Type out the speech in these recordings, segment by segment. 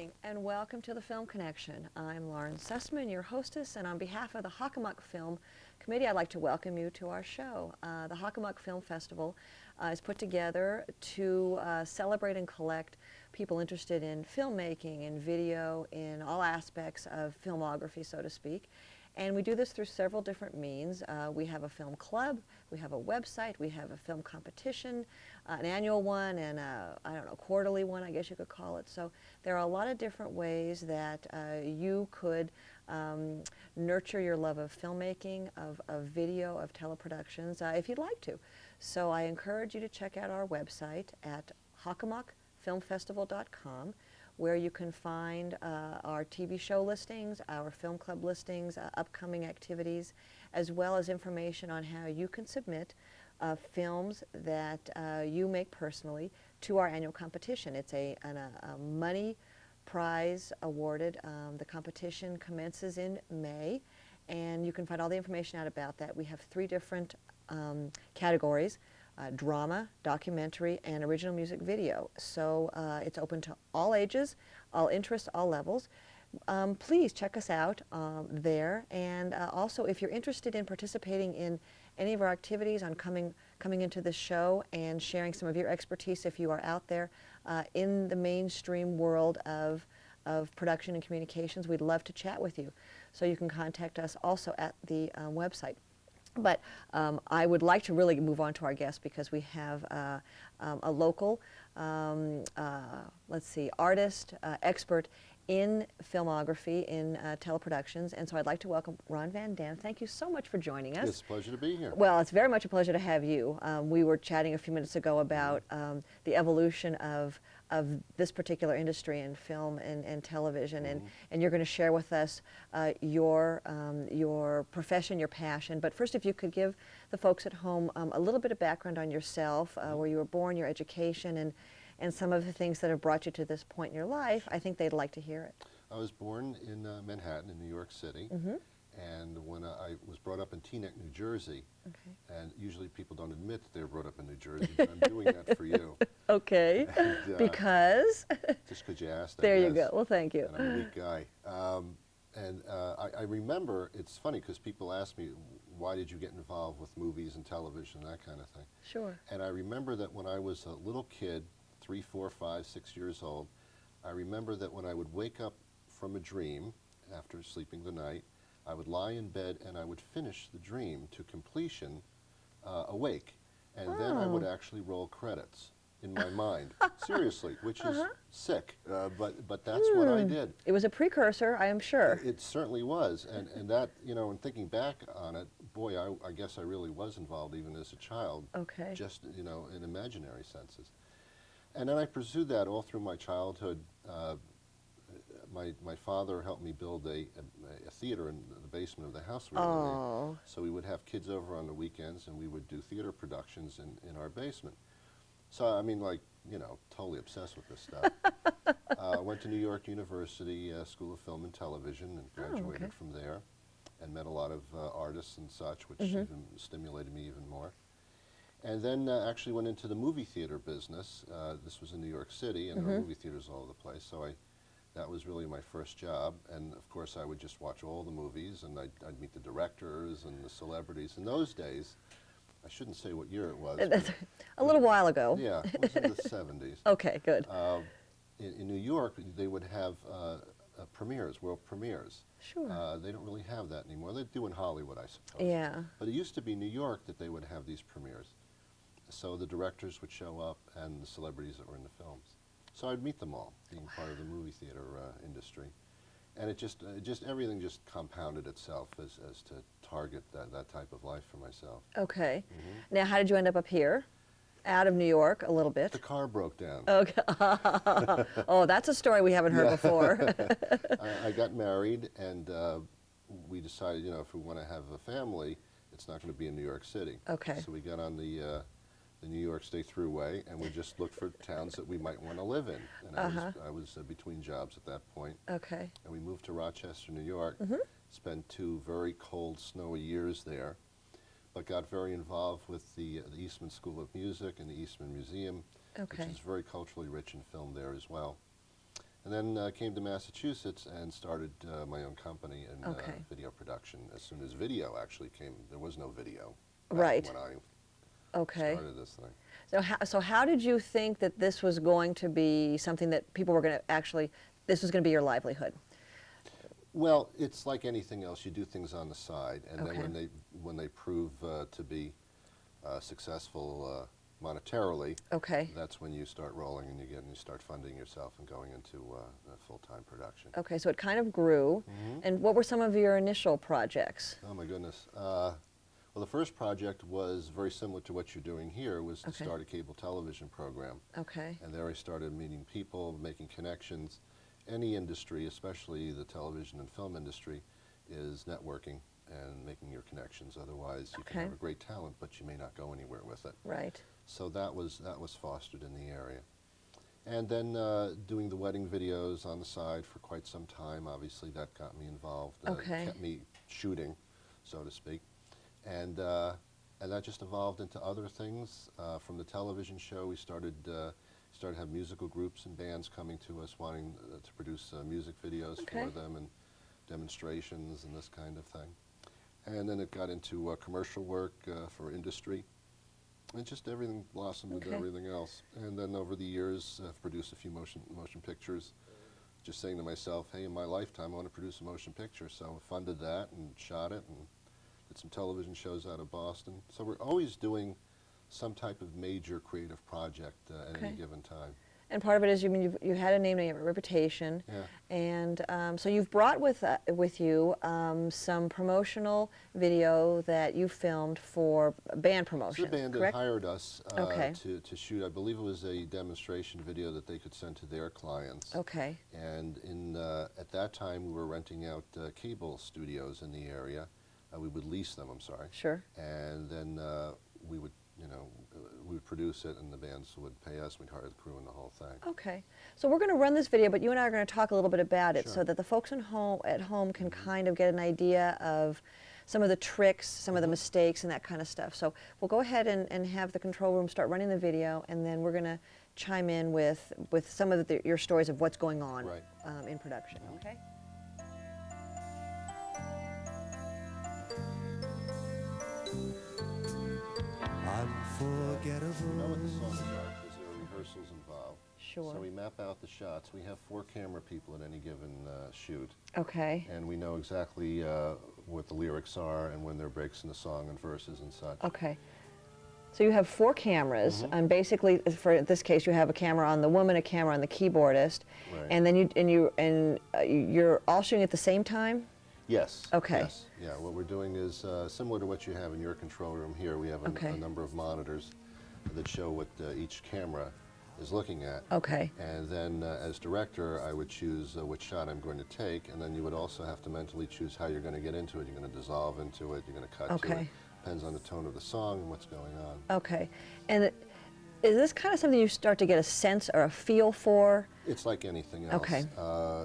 morning and welcome to the Film Connection. I'm Lauren Sussman, your hostess, and on behalf of the Hockomock Film Committee, I'd like to welcome you to our show. The Hockomock Film Festival is put together to celebrate and collect people interested in filmmaking, in video, in all aspects of filmography, so to speak. And we do this through several different means. We have a film club, we have a website, we have a film competition, an annual one, and I don't know, quarterly one, I guess you could call it. So there are a lot of different ways that you could nurture your love of filmmaking, of video, of teleproductions, if you'd like to. So I encourage you to check out our website at hockomockfilmfestival.com, where you can find our TV show listings, our film club listings, upcoming activities, as well as information on how you can submit films that you make personally to our annual competition. It's a money prize awarded. The competition commences in May, and you can find all the information out about that. We have 3 different categories. Drama, documentary, and original music video. So it's open to all ages, all interests, all levels. Please check us out there. And also, if you're interested in participating in any of our activities on coming into this show and sharing some of your expertise, if you are out there in the mainstream world of production and communications, we'd love to chat with you. So you can contact us also at the website. But I would like to really move on to our guest because we have a local, let's see, artist, expert in filmography, in teleproductions, and so I'd like to welcome Ron Van Dam. Thank you so much for joining us. It's a pleasure to be here. Well, it's very much a pleasure to have you. We were chatting a few minutes ago about the evolution of this particular industry in film and television, and you're going to share with us your profession, your passion. But first, if you could give the folks at home a little bit of background on yourself, where you were born, your education, and some of the things that have brought you to this point in your life. I think they'd like to hear it. I was born in Manhattan, in New York City, and when I was brought up in Teaneck, New Jersey, and usually people don't admit that they were brought up in New Jersey, but I'm doing that for you. Okay, and, because? Just because you asked, there you go. Well, thank you. And I'm a weak guy. I remember, it's funny because people ask me, why did you get involved with movies and television, that kind of thing. Sure. And I remember that when I was a little kid, 3, 4, 5, 6 years old, I remember that when I would wake up from a dream after sleeping the night, I would lie in bed and I would finish the dream to completion awake. And then I would actually roll credits in my mind. Seriously, which is sick, but that's what I did. It was a precursor, I am sure. It certainly was, and that, you know, and thinking back on it, boy, I guess I really was involved even as a child. Okay. Just, you know, in imaginary senses. And then I pursued that all through my childhood. My father helped me build a theater in the basement of the house we lived in. So we would have kids over on the weekends and we would do theater productions in our basement. So, I mean, like, you know, totally obsessed with this stuff. Went to New York University School of Film and Television and graduated from there and met a lot of artists and such, which even stimulated me even more. And then actually went into the movie theater business. This was in New York City, and there were movie theaters all over the place. So that was really my first job. And of course, I would just watch all the movies, and I'd meet the directors and the celebrities. In those days, I shouldn't say what year it was. A little while ago. Yeah, it was in the 70s. Okay, good. In New York, they would have premieres, world premieres. Sure. They don't really have that anymore. They do in Hollywood, I suppose. Yeah. But it used to be New York that they would have these premieres. So the directors would show up and the celebrities that were in the films. So I'd meet them all, being part of the movie theater industry. And it just everything just compounded itself as to target that type of life for myself. Okay. Now, how did you end up here? Out of New York a little bit. The car broke down. Okay. Oh, that's a story we haven't heard before. I got married, and we decided, you know, if we want to have a family, it's not going to be in New York City. Okay. So we got on the New York State Thruway, and we just looked for towns that we might want to live in. And I was between jobs at that point. Okay. And we moved to Rochester, New York, spent 2 very cold, snowy years there, but got very involved with the Eastman School of Music and the Eastman Museum, which is very culturally rich in film there as well. And then came to Massachusetts and started my own company in video production. As soon as video actually came, there was no video back when I started this thing. So how did you think that this was going to be something that people were going to actually, this was going to be your livelihood? Well, it's like anything else. You do things on the side, and then when they prove to be successful monetarily, that's when you start rolling and you start funding yourself and going into full-time production. Okay, so it kind of grew. And what were some of your initial projects? Oh my goodness. Well, the first project was very similar to what you're doing here, was to start a cable television program. And there I started meeting people, making connections. Any industry, especially the television and film industry, is networking and making your connections. Otherwise, you can have a great talent, but you may not go anywhere with it. Right. So that was fostered in the area. And then doing the wedding videos on the side for quite some time. Obviously, that got me involved. Kept me shooting, so to speak. And that just evolved into other things. From the television show, we started to have musical groups and bands coming to us wanting to produce music videos for them and demonstrations and this kind of thing. And then it got into commercial work for industry. And just everything blossomed into everything else. And then over the years, I've produced a few motion pictures. Just saying to myself, hey, in my lifetime, I want to produce a motion picture. So I funded that and shot it and did some television shows out of Boston. So we're always doing some type of major creative project at any given time. And part of it is, you had a name, you have a reputation, and so you've brought with you some promotional video that you filmed for band promotion. So the band had hired us to shoot. I believe it was a demonstration video that they could send to their clients. And at that time, we were renting out cable studios in the area. We would lease them. I'm sorry. And then we would. We would produce it and the bands would pay us, we'd hire the crew and the whole thing. So we're going to run this video, but you and I are going to talk a little bit about it so that the folks at home can kind of get an idea of some of the tricks, some of the mistakes and that kind of stuff. So we'll go ahead and have the control room start running the video, and then we're going to chime in with some of your stories of what's going on in production. Okay? Unforgettable. You know what the songs are, because there are rehearsals involved. So we map out the shots. We have 4 camera people at any given shoot. And we know exactly what the lyrics are and when there are breaks in the song and verses and such. So you have 4 cameras, and basically, for this case, you have a camera on the woman, a camera on the keyboardist, and then you're all shooting at the same time. Yes. Yes. Yeah. What we're doing is similar to what you have in your control room here. We have a number of monitors that show what each camera is looking at. And then as director, I would choose which shot I'm going to take, and then you would also have to mentally choose how you're going to get into it. You're going to dissolve into it. You're going to cut to it. Depends on the tone of the song and what's going on. And is this kind of something you start to get a sense or a feel for? It's like anything else.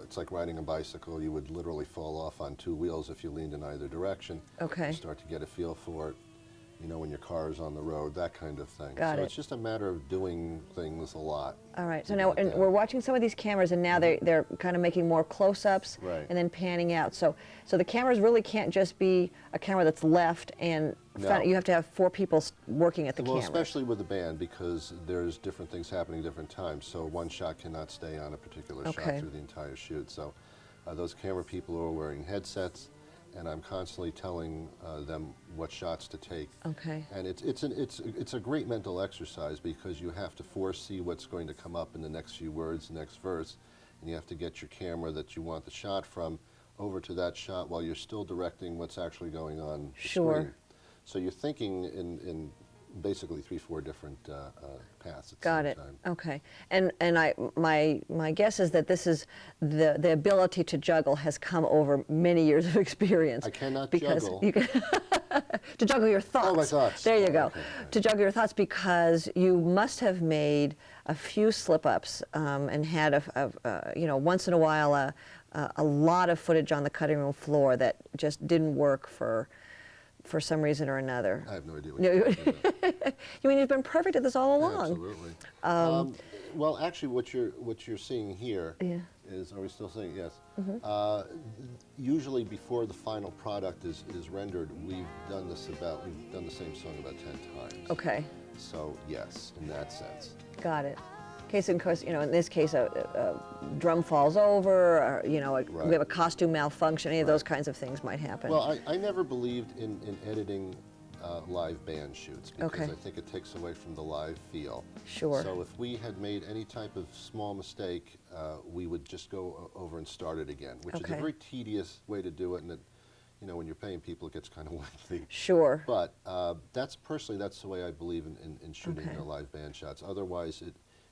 It's like riding a bicycle. You would literally fall off on 2 wheels if you leaned in either direction. You start to get a feel for it, when your car is on the road, that kind of thing. It's just a matter of doing things a lot. So now we're watching some of these cameras, and now they're kind of making more close-ups and then panning out. So the cameras really can't just be a camera that's left and you have to have 4 people working at the camera. Well, especially with the band, because there's different things happening at different times. So one shot cannot stay on a particular shot through the entire shoot. So those camera people are wearing headsets, and I'm constantly telling them what shots to take. And it's a great mental exercise, because you have to foresee what's going to come up in the next few words, next verse, and you have to get your camera that you want the shot from over to that shot while you're still directing what's actually going on the screen. So you're thinking in basically 3-4 different paths at the same time. And my guess is that this is the ability to juggle has come over many years of experience. I cannot juggle. To juggle your thoughts. Oh, my thoughts. There you go. To juggle your thoughts, because you must have made a few slip-ups and had once in a while a lot of footage on the cutting room floor that just didn't work for some reason or another. I have no idea what you're talking about. You mean you've been perfect at this all along? Absolutely. Well, actually, what you're seeing here Are we still singing? Yes. Usually before the final product is rendered, we've done the same song about 10 times. Okay. So yes, in that sense. Got it. Case in course, you know, in this case, a drum falls over, or, you know, we have a costume malfunction, any of those kinds of things might happen. Well, I never believed in editing live band shoots because I think it takes away from the live feel. Sure. So if we had made any type of small mistake, we would just go over and start it again, which is a very tedious way to do it, and it, you know, when you're paying people, it gets kind of lengthy. Sure. But that's the way I believe in shooting live band shots. Otherwise,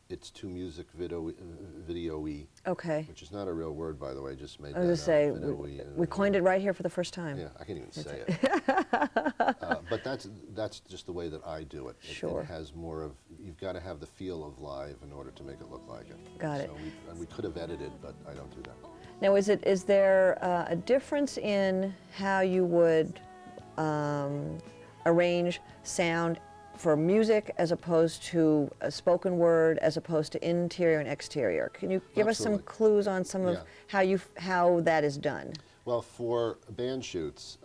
it's too music video-y. Okay. Which is not a real word, by the way. Just made that up. I was going to say, we coined it right here for the first time. Yeah, I can't even say it. But that's just the way that I do it. It has more of, you've got to have the feel of live in order to make it look like it. Got it. And we could have edited, but I don't do that. Now, is there a difference in how you would arrange sound for music as opposed to a spoken word, as opposed to interior and exterior? Can you give us some clues on some of how that is done? Well, for band shoots,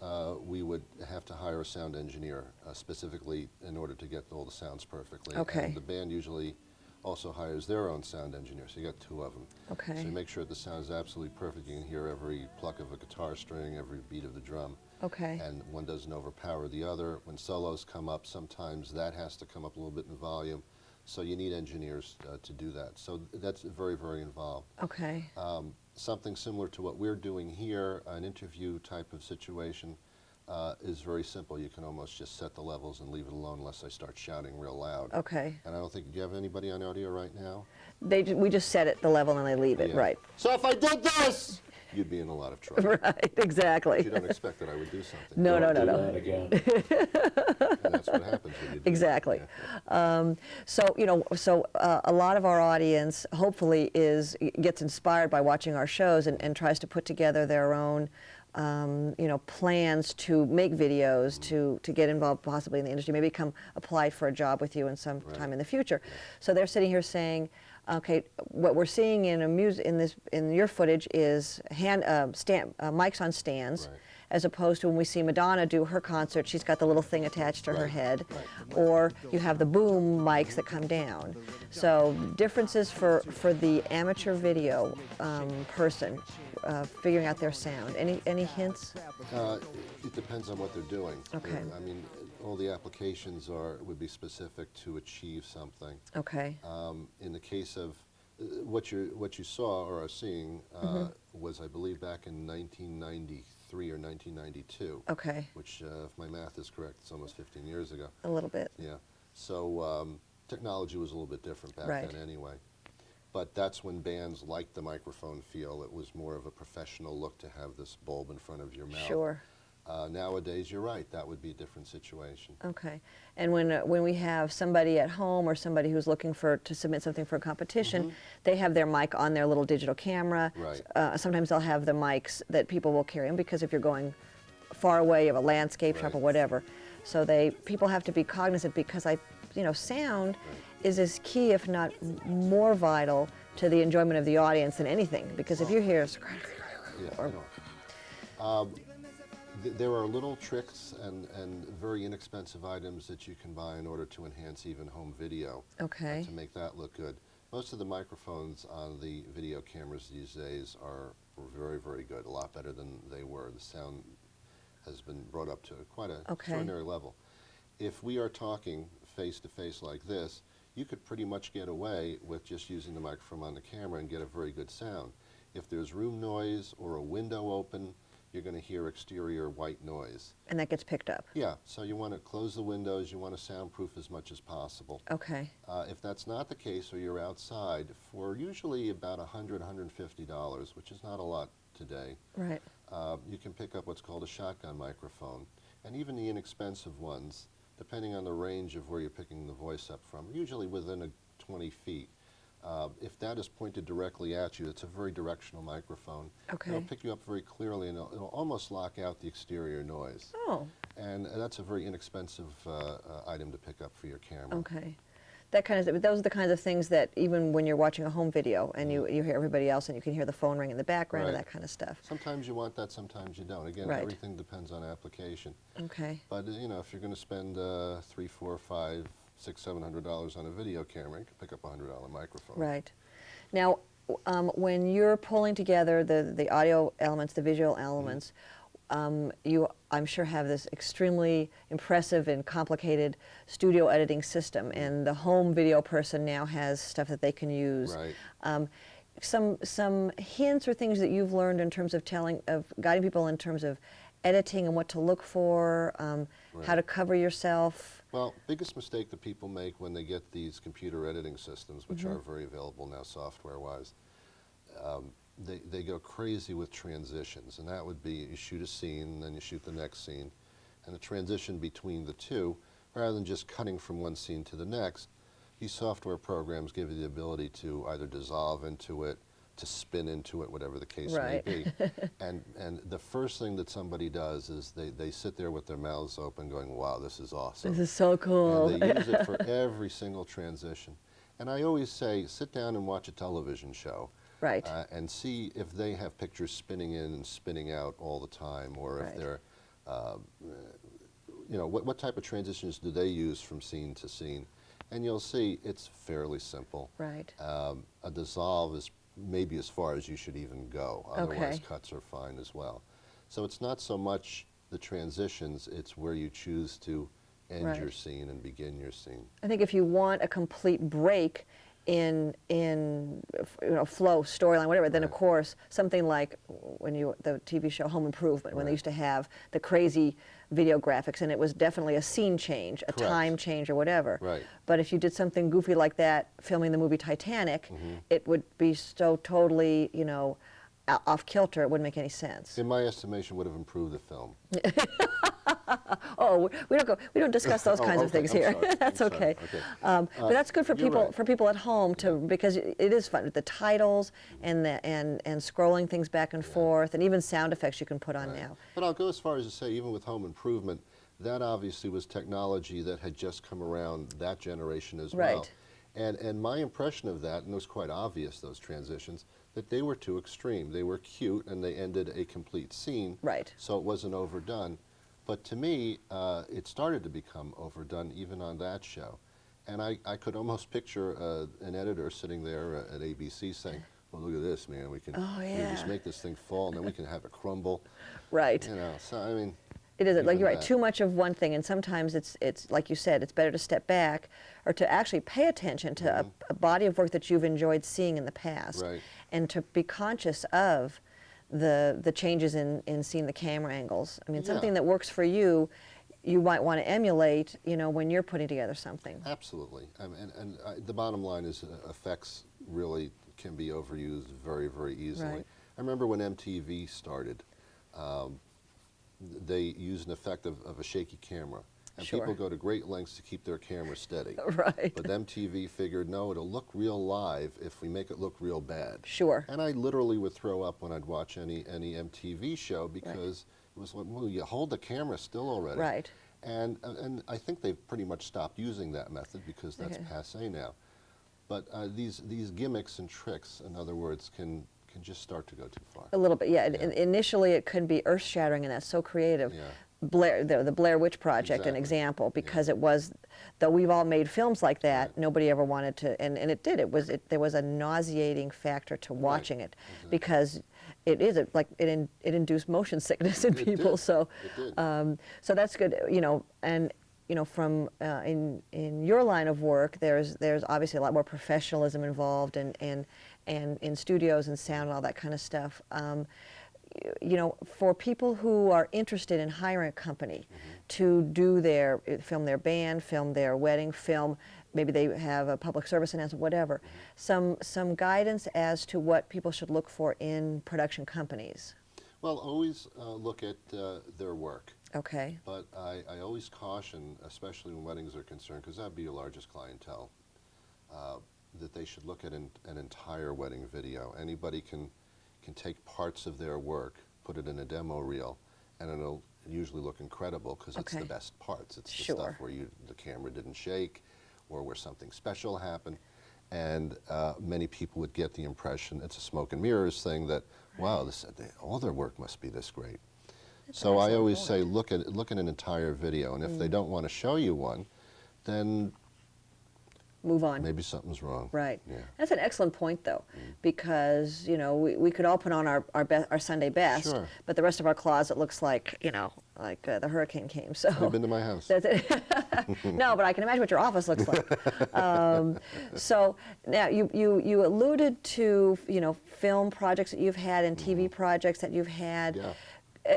we would have to hire a sound engineer specifically in order to get all the sounds perfectly. Okay. And the band usually also hires their own sound engineer, so you got 2 of them. Okay. So you make sure that the sound is absolutely perfect. You can hear every pluck of a guitar string, every beat of the drum. Okay. And one doesn't overpower the other. When solos come up, sometimes that has to come up a little bit in volume. So you need engineers to do that. So that's very, very involved. Okay. Something similar to what we're doing here, an interview type of situation, is very simple. You can almost just set the levels and leave it alone unless I start shouting real loud. Okay. And I don't think, do you have anybody on audio right now? We just set it the level and they leave it, right. So if I did this, you'd be in a lot of trouble. Right, exactly. But you don't expect that I would do something. No. And that's what happens when you do exactly. Yeah. So, you know, a lot of our audience hopefully gets inspired by watching our shows and tries to put together their own you know, plans to make videos, to get involved possibly in the industry, maybe apply for a job with you in some time in the future. So they're sitting here saying, okay, what we're seeing in your footage is mics on stands, as opposed to when we see Madonna do her concert, she's got the little thing attached to her head, or you have the boom mics that come down. So differences for the amateur video person figuring out their sound. Any hints? It depends on what they're doing. Okay. I mean, all the applications would be specific to achieve something. Okay. In the case of what you saw or are seeing was, I believe, back in 1993 or 1992. Okay. Which, if my math is correct, it's almost 15 years ago. A little bit. Yeah. So technology was a little bit different back then anyway. But that's when bands liked the microphone feel. It was more of a professional look to have this bulb in front of your mouth. Sure. Nowadays, you're right, that would be a different situation. Okay. And when we have somebody at home or somebody who's looking to submit something for a competition, they have their mic on their little digital camera. Right. Sometimes they'll have the mics that people will carry in, because if you're going far away, you have a landscape shop or whatever. So people have to be cognizant, because sound is as key, if not more vital, to the enjoyment of the audience than anything. Because if you hear, there are little tricks and very inexpensive items that you can buy in order to enhance even home video. Okay. To make that look good. Most of the microphones on the video cameras these days are very, very good. A lot better than they were. The sound has been brought up to quite an extraordinary level. If we are talking face to face like this, you could pretty much get away with just using the microphone on the camera and get a very good sound. If there's room noise or a window open, you're going to hear exterior white noise. And that gets picked up? Yeah, so you want to close the windows, you want to soundproof as much as possible. Okay. If that's not the case, or you're outside, for usually about $100, $150, which is not a lot today, right. You can pick up what's called a shotgun microphone. And even the inexpensive ones, depending on the range of where you're picking the voice up from, usually within 20 feet. If that is pointed directly at you, it's a very directional microphone. Okay. It'll pick you up very clearly, and it'll almost lock out the exterior noise. Oh. And that's a very inexpensive item to pick up for your camera. Okay. That kind of, those are the kinds of things that even when you're watching a home video and you hear everybody else and you can hear the phone ring in the background and that kind of stuff. Sometimes you want that, sometimes you don't. Again, everything depends on application. Okay. But you know, if you're going to spend $300, $400, $500, $600, $700 on a video camera, you can pick up a $100 microphone. Right. Now, when you're pulling together the audio elements, the visual elements, you, I'm sure, have this extremely impressive and complicated studio editing system, and the home video person now has stuff that they can use. Right. Some hints or things that you've learned in terms of guiding people in terms of editing and what to look for, how to cover yourself. Well, biggest mistake that people make when they get these computer editing systems, which are very available now software-wise, they go crazy with transitions, and that would be you shoot a scene, then you shoot the next scene, and the transition between the two, rather than just cutting from one scene to the next, these software programs give you the ability to either dissolve into it, to spin into it, whatever the case may be. And the first thing that somebody does is they sit there with their mouths open going, wow, this is awesome. This is so cool. And they use it for every single transition. And I always say, sit down and watch a television show. Right. And see if they have pictures spinning in and spinning out all the time, or if they're, you know, what type of transitions do they use from scene to scene. And you'll see it's fairly simple. Right. A dissolve is maybe as far as you should even go. Otherwise, cuts are fine as well. So it's not so much the transitions, it's where you choose to end your scene and begin your scene. I think if you want a complete break in you know, flow, storyline, whatever, then of course something like the TV show Home Improvement, when they used to have the crazy video graphics, and it was definitely a scene change, a time change or whatever. Right. But if you did something goofy like that, filming the movie Titanic, it would be so totally, you know, off kilter, it wouldn't make any sense. In my estimation, would have improved the film. Oh, we don't discuss those kinds of things here. That's okay. But that's good for people at home to, because it is fun. The titles and scrolling things back and forth, and even sound effects you can put on now. But I'll go as far as to say, even with Home Improvement, that obviously was technology that had just come around that generation as well. And my impression of that, and it was quite obvious, those transitions, that they were too extreme. They were cute and they ended a complete scene. So it wasn't overdone. But to me, it started to become overdone even on that show. And I could almost picture an editor sitting there at ABC saying, well, look at this, man. We can just make this thing fall, and then we can have it crumble. You know, so I mean. It is, like you're right, too much of one thing, and sometimes it's like you said, it's better to step back or to actually pay attention to a body of work that you've enjoyed seeing in the past, and to be conscious of the changes in seeing the camera angles. I mean, something that works for you, you might want to emulate, you know, when you're putting together something. Absolutely. I mean, and the bottom line is effects really can be overused very, very easily. I remember when MTV started, they used an effect of a shaky camera. And people go to great lengths to keep their camera steady. But MTV figured, no, it'll look real live if we make it look real bad. And I literally would throw up when I'd watch any MTV show because it was like, well, you hold the camera still already. And I think they've pretty much stopped using that method because that's passé now. But these gimmicks and tricks, in other words, can just start to go too far. A little bit, Initially, it could be earth-shattering, and that's so creative. The Blair Witch Project, an example, because it was, though we've all made films like that, nobody ever wanted to, and it did. There was a nauseating factor to watching it, because it induced motion sickness in people. So that's good, you know, and. You know, from in your line of work, there's obviously a lot more professionalism involved, and in studios and sound and all that kind of stuff. You know, for people who are interested in hiring a company to do film their band, film their wedding, film, maybe they have a public service announcement, whatever, some guidance as to what people should look for in production companies. Well, always look at their work. But I always caution, especially when weddings are concerned, because that'd be your largest clientele, that they should look at an entire wedding video. Anybody can take parts of their work, put it in a demo reel, and it'll usually look incredible because it's the best parts. It's the stuff where the camera didn't shake, or where something special happened. And many people would get the impression it's a smoke and mirrors thing that, wow, all their work must be this great. So I always say, look at an entire video, and if they don't want to show you one, then move on. maybe something's wrong. Right. Yeah. That's an excellent point, though, because we could all put on our Sunday best, Sure. but the rest of our closet looks like the hurricane came. So You've been to my house. that's it. No, but I can imagine what your office looks like. So now you alluded to film projects that you've had and TV projects that you've had. Yeah.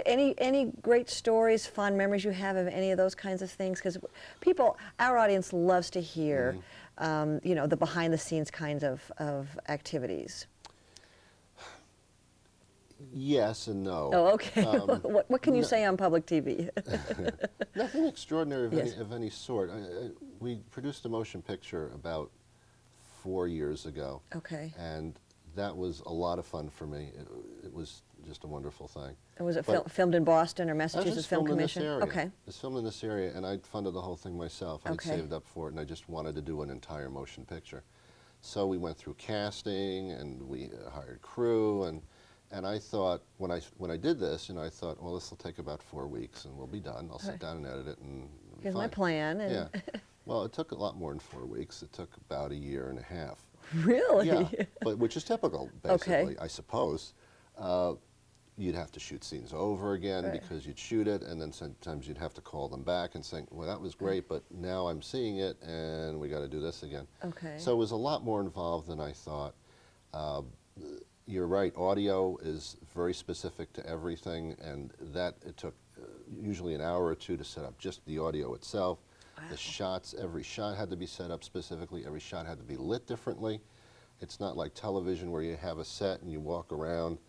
Any great stories, fond memories you have of any of those kinds of things? Because our audience loves to hear, the behind-the-scenes kinds of activities. Yes and no. Oh, okay. What can you say on public TV? Nothing extraordinary of, Yes. any sort. We produced a motion picture about 4 years ago. Okay. And that was a lot of fun for me. It was just a wonderful thing. And was it But filmed in Boston or I was Massachusetts just Film filmed in this Commission? area. Okay. It was filmed in this area, and I funded the whole thing myself. I'd Okay. saved up for it, and I just wanted to do an entire motion picture. So we went through casting, and we hired crew, and I thought, when I did this, I thought, well, this will take about 4 weeks, and we'll be done. I'll sit Right. down and edit it, and it'll be Here's my fine. plan. And Yeah. Well, it took a lot more than 4 weeks. It took about 1.5 years. Really? Yeah, but which is typical, Okay. basically, I suppose. You'd have to shoot scenes over again Right. because you'd shoot it, and then sometimes you'd have to call them back and say, well, that was great, but now I'm seeing it, and we got to do this again. Okay. So it was a lot more involved than I thought. You're right, audio is very specific to everything, and that it took usually an hour or two to set up just the audio itself. Wow. The shots, every shot had to be set up specifically, every shot had to be lit differently. It's not like television where you have a set and you walk around.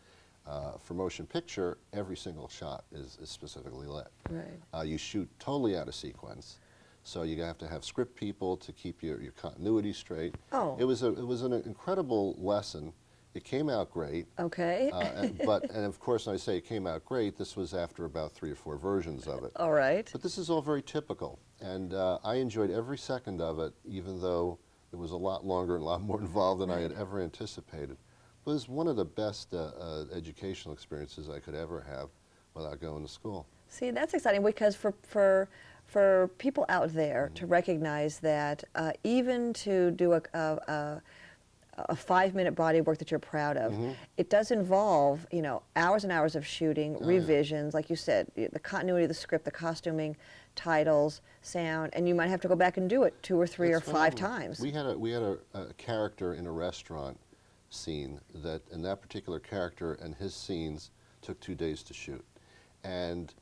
For motion picture, every single shot is specifically lit. Right. You shoot totally out of sequence, so you have to have script people to keep your continuity straight. Oh. It was an incredible lesson. It came out great. Okay. And of course, when I say it came out great, this was after about 3 or 4 versions of it. All right. But this is all very typical, and I enjoyed every second of it, even though it was a lot longer and a lot more involved than I had ever anticipated. It was one of the best educational experiences I could ever have without going to school. See, that's exciting because for people out there to recognize that even to do a 5-minute body work that you're proud of, it does involve hours and hours of shooting, revisions, like you said, the continuity of the script, the costuming, titles, sound, and you might have to go back and do it 2 or 3 or 5 times. We had a character in a restaurant scene and that particular character and his scenes took 2 days to shoot. And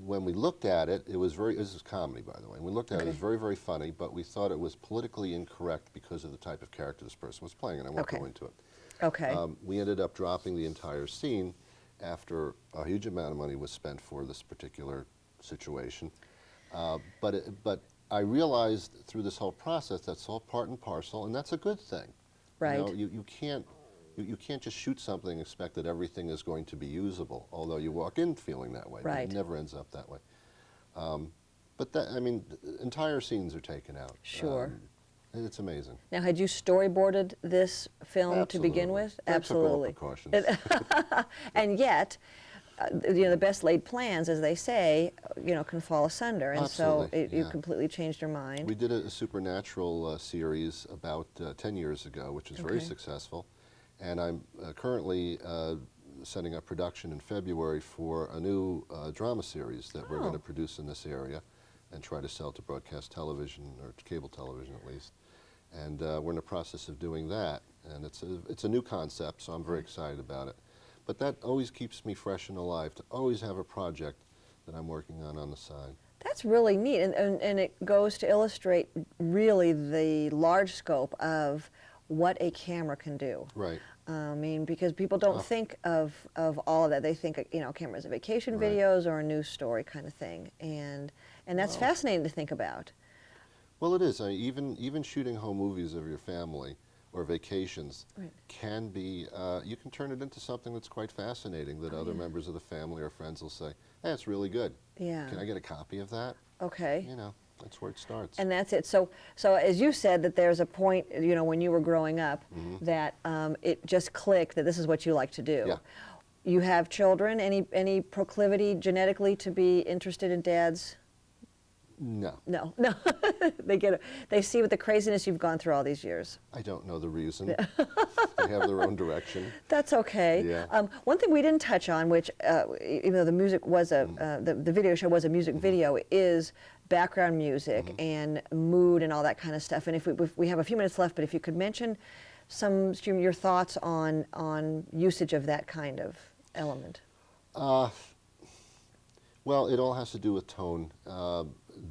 when we looked at it, this is comedy, by the way. When we looked at it, it was very, very funny, but we thought it was politically incorrect because of the type of character this person was playing, and I won't go into it. Okay. We ended up dropping the entire scene after a huge amount of money was spent for this particular situation. But I realized through this whole process that's all part and parcel, and that's a good thing. Right. You can't just shoot something and expect that everything is going to be usable, although you walk in feeling that way. Right. But it never ends up that way. But entire scenes are taken out. Sure. And it's amazing. Now, had you storyboarded this film to begin with? I Absolutely. took all precautions. And yet, the best laid plans, as they say, can fall asunder. And Absolutely, so you yeah. completely changed your mind. We did a supernatural series about 10 years ago, which was very Okay. successful. And I'm currently setting up production in February for a new drama series that we're going to produce in this area and try to sell to broadcast television, or to cable television at least. And we're in the process of doing that. And it's a new concept, so I'm very excited about it. But that always keeps me fresh and alive, to always have a project that I'm working on the side. That's really neat, and it goes to illustrate really the large scope of what a camera can do. Right. I mean, because people don't think of all of that. They think, cameras of vacation Right. videos or a news story kind of thing, and that's fascinating to think about. Well, it is. Even shooting home movies of your family or vacations Right. can be, you can turn it into something that's quite fascinating that other members of the family or friends will say, hey, it's really good. Yeah. Can I get a copy of that? Okay. That's where it starts. And that's it. So as you said, that there's a point, you know, when you were growing up, that it just clicked that this is what you like to do. Yeah. You have children. Any proclivity genetically to be interested in dads? No. No, no. They see with the craziness you've gone through all these years. I don't know the reason. They have their own direction. That's okay. Yeah. One thing we didn't touch on, which even though the music was the video show was a music video, is background music and mood and all that kind of stuff. And if we have a few minutes left, but if you could mention your thoughts on usage of that kind of element. Well, it all has to do with tone.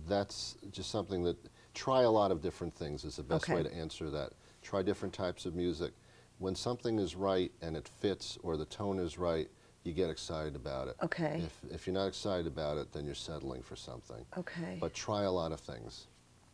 That's just something that, try a lot of different things is the best way to answer that. Try different types of music. When something is right and it fits or the tone is right, you get excited about it. Okay. If you're not excited about it, then you're settling for something. Okay. But try a lot of things.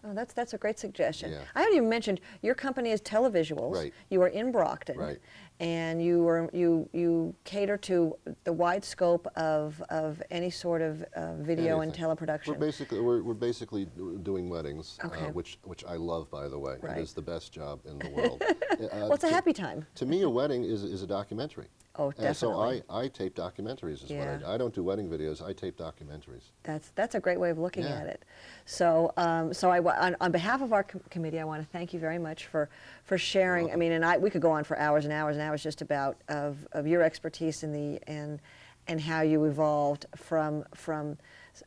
Oh, that's a great suggestion. Yeah. I haven't even mentioned your company is Televisuals. Right. You are in Brockton. Right. And you cater to the wide scope of any sort of video and Anything. teleproduction. We're basically doing weddings, Okay. which I love, by the way. Right. It is the best job in the world. Well, it's a happy time. To me, a wedding is a documentary. Oh, definitely. And so I tape documentaries is what Yeah. I don't do wedding videos, I tape documentaries. That's a great way of looking Yeah. at it. So on behalf of our committee, I want to thank you very much for sharing. I mean, and we could go on for hours and hours and hours just about of your expertise in and how you evolved from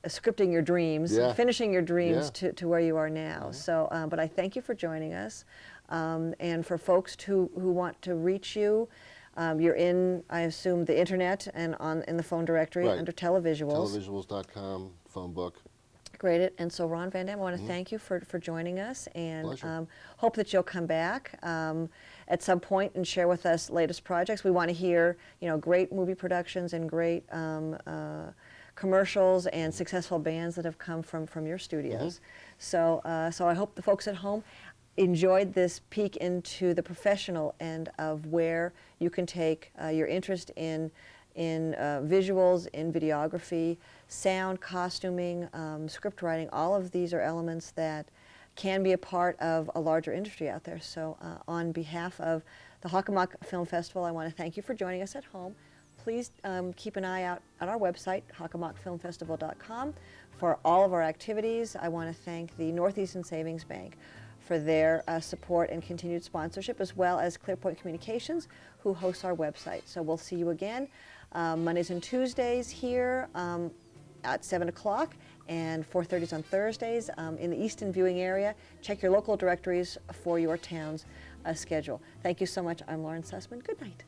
scripting your dreams, Yeah. finishing your dreams Yeah. to where you are now. So, but I thank you for joining us, and for folks who want to reach you. You're in, I assume, the internet and in the phone directory Right. under Televisuals. Televisuals.com, phone book. Great. And so, Ron Van Dam, I want to thank you for joining us, and Pleasure. hope that you'll come back at some point and share with us latest projects. We want to hear, great movie productions and great commercials and successful bands that have come from your studios. So I hope the folks at home enjoyed this peek into the professional end of where you can take your interest in visuals, in videography, sound, costuming, script writing. All of these are elements that can be a part of a larger industry out there. So on behalf of the Hockomock Film Festival, I want to thank you for joining us at home. Please keep an eye out on our website, hockomockfilmfestival.com, for all of our activities. I want to thank the Northeastern Savings Bank for their support and continued sponsorship, as well as ClearPoint Communications, who hosts our website. So we'll see you again Mondays and Tuesdays here at 7 o'clock, and 4:30 on Thursdays in the Easton viewing area. Check your local directories for your town's schedule. Thank you so much. I'm Lauren Sussman. Good night.